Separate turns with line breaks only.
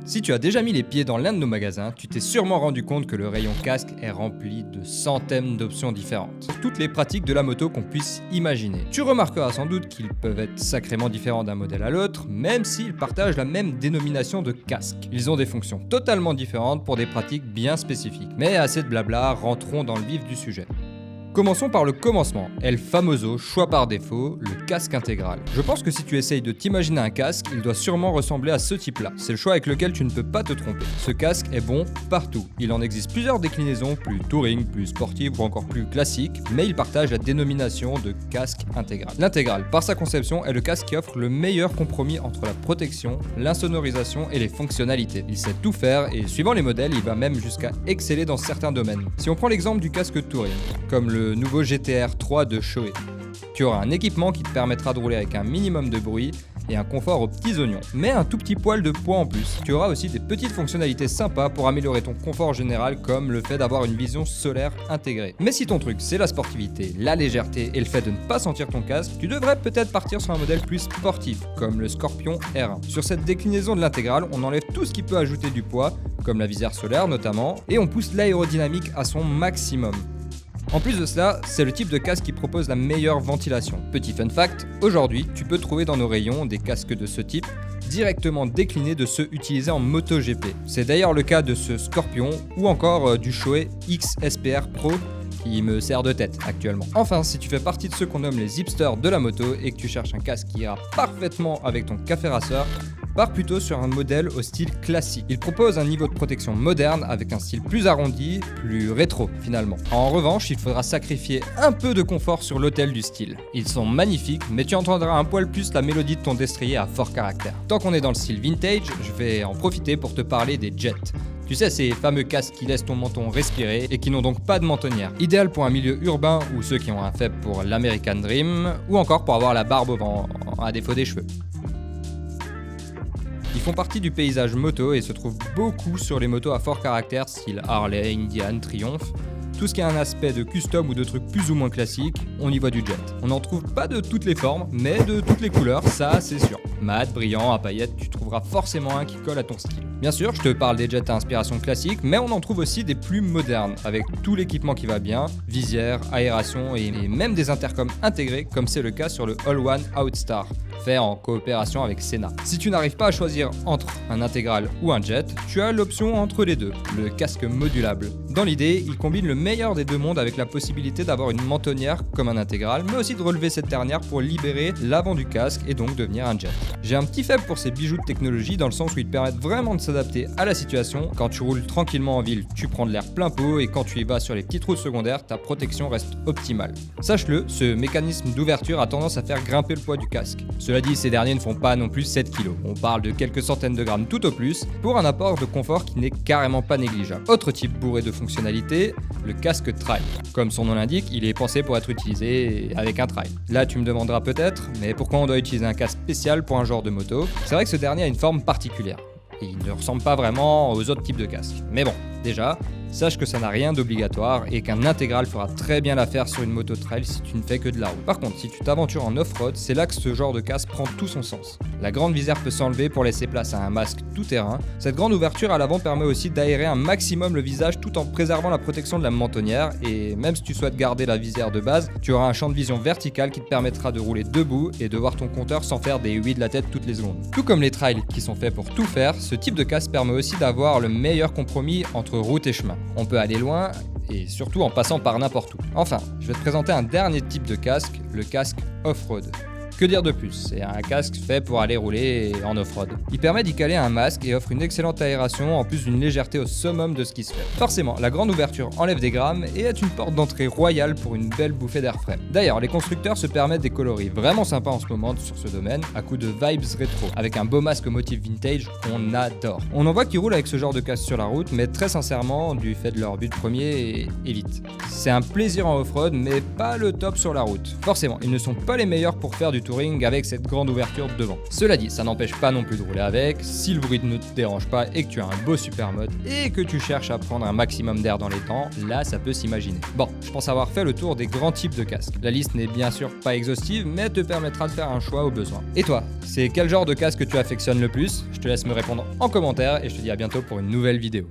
Si tu as déjà mis les pieds dans l'un de nos magasins, tu t'es sûrement rendu compte que le rayon casque est rempli de centaines d'options différentes. Toutes les pratiques de la moto qu'on puisse imaginer. Tu remarqueras sans doute qu'ils peuvent être sacrément différents d'un modèle à l'autre, même s'ils partagent la même dénomination de casque. Ils ont des fonctions totalement différentes pour des pratiques bien spécifiques. Mais assez de blabla, rentrons dans le vif du sujet. Commençons par le commencement, El Famoso, choix par défaut, le casque intégral. Je pense que si tu essayes de t'imaginer un casque, il doit sûrement ressembler à ce type-là. C'est le choix avec lequel tu ne peux pas te tromper. Ce casque est bon partout. Il en existe plusieurs déclinaisons, plus touring, plus sportives ou encore plus classiques, mais il partage la dénomination de casque intégral. L'intégral, par sa conception, est le casque qui offre le meilleur compromis entre la protection, l'insonorisation et les fonctionnalités. Il sait tout faire et suivant les modèles, il va même jusqu'à exceller dans certains domaines. Si on prend l'exemple du casque touring, comme le nouveau GTR 3 de Shoei. Tu auras un équipement qui te permettra de rouler avec un minimum de bruit et un confort aux petits oignons, mais un tout petit poil de poids en plus. Tu auras aussi des petites fonctionnalités sympas pour améliorer ton confort général, comme le fait d'avoir une vision solaire intégrée. Mais si ton truc c'est la sportivité, la légèreté et le fait de ne pas sentir ton casque, tu devrais peut-être partir sur un modèle plus sportif, comme le Scorpion R1. Sur cette déclinaison de l'intégrale, on enlève tout ce qui peut ajouter du poids, comme la visière solaire notamment, et on pousse l'aérodynamique à son maximum. En plus de cela, c'est le type de casque qui propose la meilleure ventilation. Petit fun fact, aujourd'hui, tu peux trouver dans nos rayons des casques de ce type directement déclinés de ceux utilisés en MotoGP. C'est d'ailleurs le cas de ce Scorpion ou encore du Shoei X-SPR Pro qui me sert de tête actuellement. Enfin, si tu fais partie de ceux qu'on nomme les hipsters de la moto et que tu cherches un casque qui ira parfaitement avec ton café racer, pars plutôt sur un modèle au style classique. Il propose un niveau de protection moderne avec un style plus arrondi, plus rétro finalement. En revanche, il faudra sacrifier un peu de confort sur l'autel du style. Ils sont magnifiques, mais tu entendras un poil plus la mélodie de ton destrier à fort caractère. Tant qu'on est dans le style vintage, je vais en profiter pour te parler des Jets. Tu sais, ces fameux casques qui laissent ton menton respirer et qui n'ont donc pas de mentonnière. Idéal pour un milieu urbain ou ceux qui ont un faible pour l'American Dream, ou encore pour avoir la barbe au vent, à défaut des cheveux. Ils font partie du paysage moto et se trouvent beaucoup sur les motos à fort caractère style Harley, Indian, Triumph. Tout ce qui a un aspect de custom ou de trucs plus ou moins classiques, on y voit du jet. On n'en trouve pas de toutes les formes, mais de toutes les couleurs, ça c'est sûr. Mat, brillant, à paillettes, tu trouveras forcément un qui colle à ton style. Bien sûr, je te parle des jets à inspiration classique, mais on en trouve aussi des plus modernes, avec tout l'équipement qui va bien, visière, aération et même des intercoms intégrés, comme c'est le cas sur le All One Outstar, fait en coopération avec Sena. Si tu n'arrives pas à choisir entre un intégral ou un jet, tu as l'option entre les deux, le casque modulable. Dans l'idée, il combine le meilleur des deux mondes avec la possibilité d'avoir une mentonnière comme un intégral, mais aussi de relever cette dernière pour libérer l'avant du casque et donc devenir un jet. J'ai un petit faible pour ces bijoux de technologie dans le sens où ils permettent vraiment de s'adapter à la situation. Quand tu roules tranquillement en ville, tu prends de l'air plein pot et quand tu y vas sur les petites routes secondaires, ta protection reste optimale. Sache-le, ce mécanisme d'ouverture a tendance à faire grimper le poids du casque. Cela dit, ces derniers ne font pas non plus 7 kg. On parle de quelques centaines de grammes tout au plus pour un apport de confort qui n'est carrément pas négligeable. Autre type bourré de fonctionnalités, le casque trail. Comme son nom l'indique, il est pensé pour être utilisé avec un trail. Là, tu me demanderas peut-être, mais pourquoi on doit utiliser un casque spécial pour un genre de moto? C'est vrai que ce dernier a une forme particulière. Et il ne ressemble pas vraiment aux autres types de casques. Mais bon, déjà, sache que ça n'a rien d'obligatoire et qu'un intégral fera très bien l'affaire sur une moto trail si tu ne fais que de la route. Par contre, si tu t'aventures en off-road, c'est là que ce genre de casque prend tout son sens. La grande visière peut s'enlever pour laisser place à un masque tout-terrain. Cette grande ouverture à l'avant permet aussi d'aérer un maximum le visage tout en préservant la protection de la mentonnière et même si tu souhaites garder la visière de base, tu auras un champ de vision vertical qui te permettra de rouler debout et de voir ton compteur sans faire des huiles de la tête toutes les secondes. Tout comme les trails qui sont faits pour tout faire, ce type de casque permet aussi d'avoir le meilleur compromis entre route et chemin. On peut aller loin et surtout en passant par n'importe où. Enfin, je vais te présenter un dernier type de casque, le casque off-road. Que dire de plus? C'est un casque fait pour aller rouler en off-road. Il permet d'y caler un masque et offre une excellente aération en plus d'une légèreté au summum de ce qui se fait. Forcément, la grande ouverture enlève des grammes et est une porte d'entrée royale pour une belle bouffée d'air frais. D'ailleurs, les constructeurs se permettent des coloris vraiment sympas en ce moment sur ce domaine, à coup de vibes rétro, avec un beau masque au motif vintage qu'on adore. On en voit qui roulent avec ce genre de casque sur la route, mais très sincèrement, du fait de leur but premier, évite. C'est un plaisir en off-road, mais pas le top sur la route. Forcément, ils ne sont pas les meilleurs pour faire du touring, touring avec cette grande ouverture devant. Cela dit, ça n'empêche pas non plus de rouler avec, si le bruit ne te dérange pas et que tu as un beau super mode et que tu cherches à prendre un maximum d'air dans les temps, là ça peut s'imaginer. Bon, je pense avoir fait le tour des grands types de casques. La liste n'est bien sûr pas exhaustive, mais te permettra de faire un choix au besoin. Et toi, c'est quel genre de casque que tu affectionnes le plus? Je te laisse me répondre en commentaire et je te dis à bientôt pour une nouvelle vidéo.